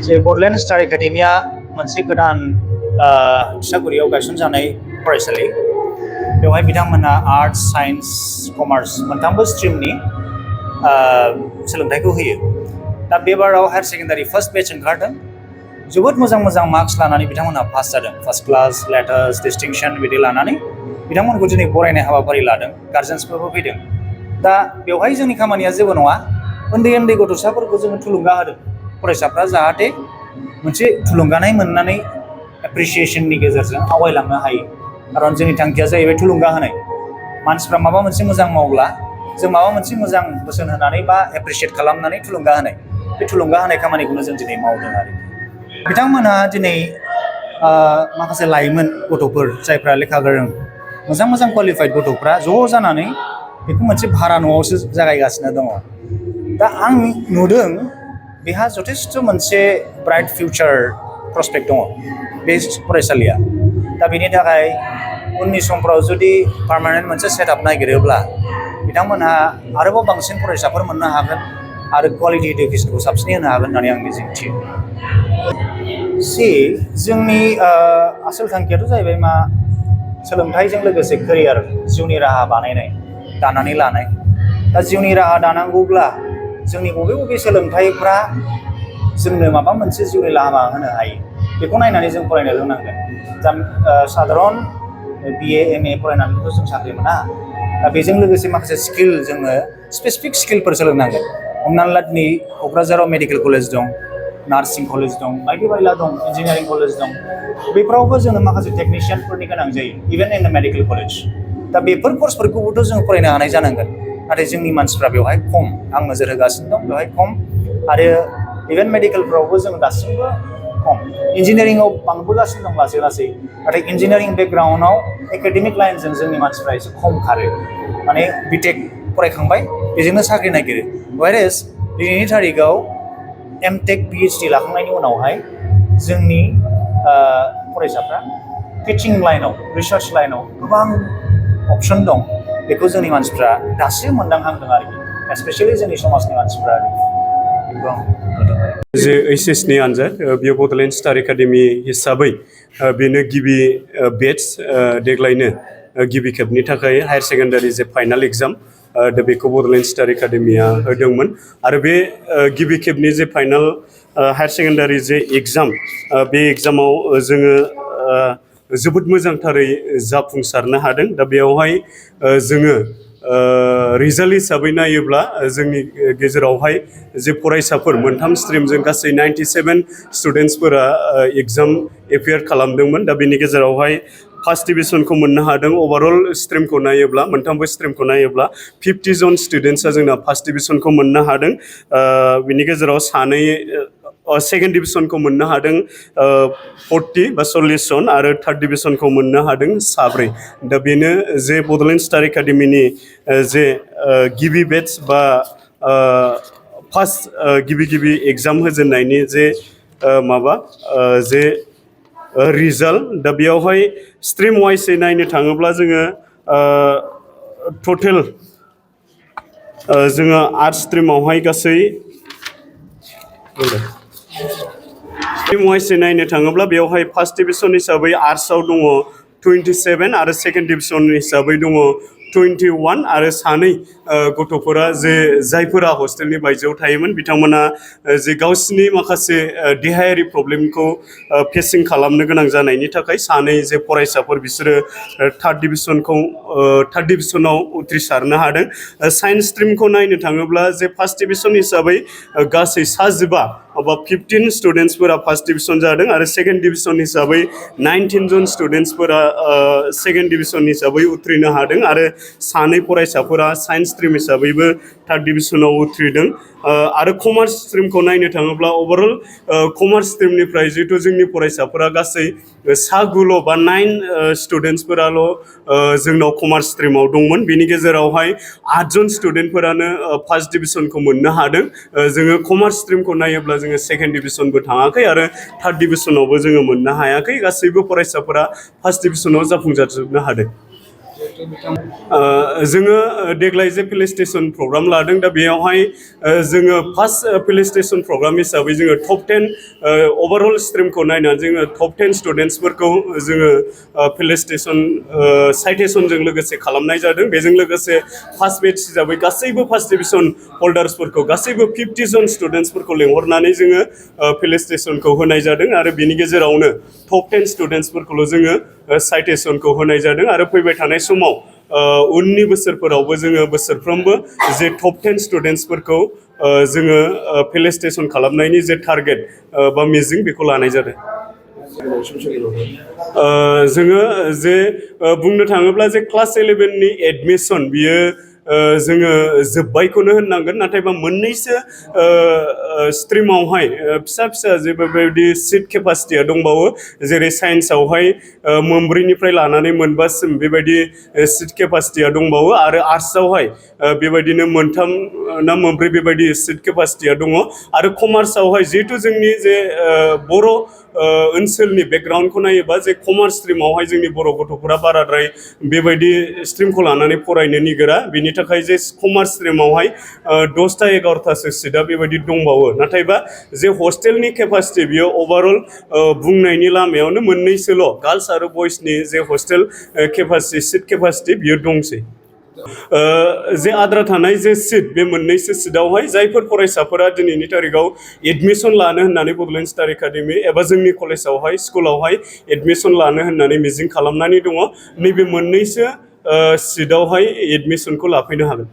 जे Bodoland star academia मोनसे गोदान थिसागुरियाव गायसनजानाय फरायसालि बेवहाय बिथांमोनहा आर्ट्स साइन्स कमार्स मोनथामबो स्ट्रिमनि सोलोंथाइखौ होयो दा बे बाराव हायार सेकेन्डारि फार्स्ट बेच ओंखारदों जोबोद मोजां मोजां मार्क्स लानानै बिथांमोनहा पास जादों फार्स्ट क्लास लेटार्स डिस्टिंक्शन बिदि लानानै बिथांमोनखौ दिनै बरायनाय हाबाफारि लादों गार्जेन्सफोरबो फैदों दा बेवहाय जोंनि खामानिया जेबो नङा उन्दै उन्दै गथ'साफोरखौ जोङो थुलुंगा होदों फरायसाफ्रा जाहाथे मोनसे थुलुंगानाय मोननानै एप्रिसिएशननि गेजेरजों आवगायलांनो हायो खारन जोंनि थांखिया जाहैबाय थुलुंगा होनाय मानसिफ्रा माबा मोनसे मोजां मावब्ला जों माबा मोनसे मोजां बोसोन होनानै बा एप्रिसिएट खालामनानै थुलुंगा होनाय बे थुलुंगा होनाय खामानिखौनो जों दिनै मावदों आरो बिथांमोनहा दिनै माखासे लाइमोन गथ'फोर जायफ्रा लेखा गोरों मोजां मोजां क्वालिफाइड गथ'फ्रा ज' जानानै बेखौ मोनसे भारा न'आवसो जागायगासिनो दङ दा आं नुदों बेहा जथेस्थ' मोनसे ब्राइट फिउचार प्रस्पेक्ट दङ बे फरायसालिया दा बेनि थाखाय उननि समफ्राव जुदि पार्मानेन्ट मोनसे सेटआप नागिरोब्ला बिथांमोनहा आरोबाव बांसिन फरायसाफोर मोननो हागोन आरो क्वालिटि इडुकेसनखौ साबसिनै होनो हागोन होननानै आं मिजिंथियो जोंनि आसोल थांखियाथ' जाहैबाय मा सोलोंथाइजों लोगोसे केरियार जिउनि राहा बानायनाय दानानै लानाय दा जिउनि राहा दानांगौब्ला जोंनि बबे बबे सोलोंथाइफ्रा जोंनो माबा मोनसे जिउनि लामा होनो हायो बेखौ नायनानै जों फरायनो रोंनांगोन दा साधारन BA MA फरायनानैथ' जों साख्रि मोना दा बेजों लोगोसे माखासे स्किल जोङो स्पेसिफिक स्किलफोर सोलोंनांगोन हमनानै ला दिनै क'क्राझाराव मेडिकेल कलेज दं नार्सिं कलेज दं बायदि बायला दं इन्जिनियारिं कलेज दं बेफोरावबो जोङो माखासे टेकनिशियानफोरनि गोनां जायो even in the medical college दा बेफोर कर्सफोरखौबोथ' जों फरायनो हानाय जानांगोन नाथाय जोंनि मानसिफ्रा बेवहाय खम आं नोजोर होगासिनो दं बेवहाय खम आरो इभेन मेडिकेलफ्रावबो जों दासिमबो खम इन्जिनियारिंआव बांबोगासिनो दं लासै लासै नाथाय इन्जिनियारिं बेकग्राउन्डआव एकाडेमिक लाइनजों जोंनि मानसिफ्रा एसे खम खारो माने बिटेक फरायखांबाय बेजोंनो साख्रि नागिरो वाइरेस दिनैनि थारिखआव एमटेक PhD लाखांनायनि उनावहाय जोंनि फरायसाफ्रा टिचिं लाइनाव रिसार्च लाइनाव गोबां अपसन दं बेखौ जोंनि मानसिफ्रा दासो मोनदांहांदों आरोखि स्पेसियेलि जोंनि समाजनि मानसिफ्रा जे HS नि आनजाद बेयो बड'लेण्ड स्टार एकाडेमि हिसाबै बेनो गिबि बेट्स देग्लायनो गिबि खेबनि थाखाय हायार सेकेन्डारि जे फाइनाल एग्जाम दा बेखौ बड'लेण्ड स्टार एकाडेमिया होदोंमोन आरो बे गिबि खेबनि जे फाइनाल हायार सेकेन्डारि जे एग्जाम बे एग्जामाव जोङो जोबोद मोजांथारै जाफुंसारनो हादों दा बेयावहाय जोङो रिजाल्ट हिसाबै नायोब्ला जोंनि गेजेरावहाय जे फरायसाफोर मोनथाम स्ट्रिमजों गासै 97 स्टुडेन्टसफोरा एग्जाम एपियार खालामदोंमोन दा बेनि गेजेरावहाय फार्स्ट डिभिजनखौ मोननो हादों ओभारअल स्ट्रिमखौ नायोब्ला मोनथामबो स्ट्रिमखौ नायोब्ला 50 जन स्टुडेन्टसा जोंना फार्स्ट डिभिजनखौ मोननो हादों बिनि गेजेराव सानै सेकेन्ड डिभिजनखौ मोननो हादों 40 बा 40 जन आरो थार्ड डिभिजनखौ मोननो हादों साब्रै दा बेनो जे बड'लेण्ड स्टार एकाडेमिनि जे गिबि बेट्स बा फार्स्ट गिबि एग्जाम होजेननायनि जे जे रिजाल्ट दा बेयावहाय स्ट्रिम वाइसै नायनो थाङोब्ला जोङो टटेल जोङो आर्ट्स स्ट्रिमावहाय गासै स्ट्रिम वाइसै नायनो थाङोब्ला बेयावहाय फार्स्ट डिभिजन हिसाबै आर्ट्सआव दङ 27 आरो सेकेन्ड डिभिजन हिसाबै दङ 21 आरो सानै गथ'फोरा जे जायफोरा हस्टेलनि बायजोआव थायोमोन बिथांमोना जे गावसिनि माखासे देहायारि प्रब्लेमखौ फेसिं खालामनो गोनां जानायनि थाखाय सानै जे फरायसाफोर बिसोरो थार्ड डिभिजनाव उथ्रिसारनो हादों साइन्स स्ट्रिमखौ नायनो थाङोब्ला जे फार्स्ट डिभिजन हिसाबै गासै 15 बा 15 स्टुडेन्टसफोरा फार्स्ट डिभिजन जादों आरो सेकेन्ड डिभिजन हिसाबै 19 जन स्टुडेन्टसफोरा सेकेन्ड डिभिजन हिसाबै उथ्रिनो हादों आरो सानै फरायसाफोरा साइन्स स्ट्रिम हिसाबैबो थार्ड डिभिजनाव उथ्रिदों आरो कमार्स स्ट्रिमखौ नायनो थाङोब्ला ओभारअल कमार्स स्ट्रिमनिफ्राय जिहेतु जोंनि फरायसाफोरा गासै 9 बा 9 स्टुडेन्टसफोराल' जोंनाव कमार्स स्ट्रिमाव दंमोन बेनि गेजेरावहाय 8 जन स्टुडेन्टफोरानो फार्स्ट डिभिजनखौ मोननो हादों जोङो कमार्स स्ट्रिमखौ नायोब्ला जोङो सेकेन्ड डिभिजनबो थाङाखै आरो थार्ड डिभिजनावबो जोङो मोननो हायाखै गासैबो फरायसाफोरा फार्स्ट डिभिजनाव जाफुंसारजोबनो हादों जोङो देग्लाय जे प्ले स्टेशन प्रग्राम लादों दा बेयावहाय जोङो फार्स्ट प्ले स्टेशन प्रग्राम हिसाबै जोङो टप 10 ओवरअल स्ट्रिमखौ नायनानै जोङो टप 10 स्टुडेन्ट्सफोरखौ जोङो प्ले स्टेशन साइटेशनजों लोगोसे खालामनाय जादों बेजों लोगोसे फार्स्ट बेच हिसाबै गासैबो फार्स्ट डिभिजन हल्डार्सफोरखौ गासैबो 50 जन स्टुडेन्ट्सफोरखौ लेंहरनानै जोङो प्ले स्टेशनखौ होनाय जादों आरो बेनि गेजेरावनो टप 10 स्टुडेन्ट्सफोरखौल' जोङो साइटेशनखौ होनाय जादों आरो फैबाय थानाय समाव उननि बोसोरफोरावबो जोङो बोसोरफ्रोमबो जे टप 10 स्टुडेन्ट्सफोरखौ जोङो प्ले स्टेशन खालामनायनि जे टारगेट बा मिजिं बेखौ लानाय जादों जोङो जे बुंनो थाङोब्ला जे क्लास 11नि एडमिसन बियो जोङो जोब्बायखौनो होननांगोन नाथायबा मोननैसो स्ट्रिमावहाय फिसा फिसा जे बेबायदि सिट केपासिटिया दंबावो जेरै साइन्सआवहाय मोनब्रैनिफ्राय लानानै मोनबासिम बेबायदि सिट केपासिटिया दंबावो आरो आर्ट्सआवहाय बेबायदिनो मोनथाम ना मोनब्रै बेबायदि सिट केपासिटिया दङ आरो कमार्सआवहाय जिहेथु जोंनि जे बर' ओनसोलनि बेकग्राउन्डखौ नायोबा जे कमार्स स्ट्रिमावहाय जोंनि बर' गथ'फोरा बाराद्राय बेबायदि स्ट्रिमखौ लानानै फरायनो निगोरा बेनि थाखाय जे कमार्स स्ट्रिमावहाय 10टा 11टासो सिटआ बेबायदि दंबावो नाथायबा जे हस्टेलनि केपासिटि बियो ओभारअल बुंनायनि लामायावनो मोननैसोल' गार्ल्स आरो बयसनि जे हस्टेल केपासिटि सिट केपासिटि बियो दंसै जे आद्रा थानाय जे सिट बे मोननैसो सिटआवहाय जायफोर फरायसाफोरा दिनैनि तारिखाव एडमिसन लानो होननानै बड'लेण्ड स्टार एकाडेमि एबा जोंनि कलेजावहाय स्कुलावहाय एडमिसन लानो होननानै मिजिं खालामनानै दङ नैबे मोननैसो सिटआवहाय एडमिसनखौ लाफैनो हागोन